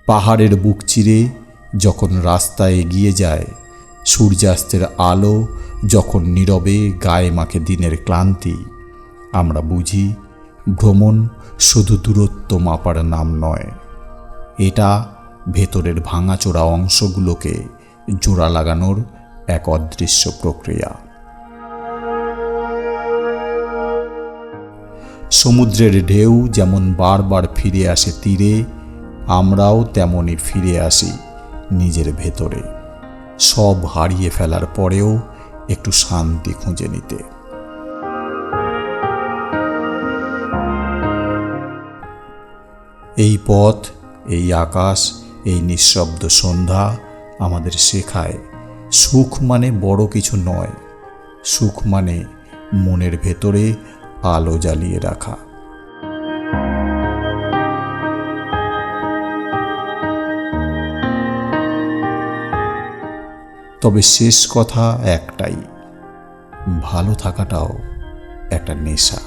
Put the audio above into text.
পাহাড়ের বুক চিরে যখন রাস্তা এগিয়ে যায়, সূর্যাস্তের আলো যখন নীরবে গায়ে মাখে দিনের ক্লান্তি, আমরা বুঝি ভ্রমণ শুধু দূরত্ব মাপার নাম নয়, এটা ভেতরের ভাঙাচোরা অংশগুলোকে জোড়া লাগানোর এক অদৃশ্য প্রক্রিয়া। সমুদ্রের ঢেউ যেমন বারবার ফিরে আসে তীরে, আমরাও তেমনই ফিরে আসি নিজের ভেতরে, সব হারিয়ে ফেলার পরেও একটু শান্তি খুঁজে নিতে। এই পথ, এই আকাশ, এই নিঃশব্দ সন্ধ্যা আমাদের শেখায় সুখ মানে বড় কিছু নয়, সুখ মানে মনের ভেতরে আলো জ্বালিয়ে রাখা। তবে শেষ কথা একটাই, ভালো থাকাটাও একটা নেশা।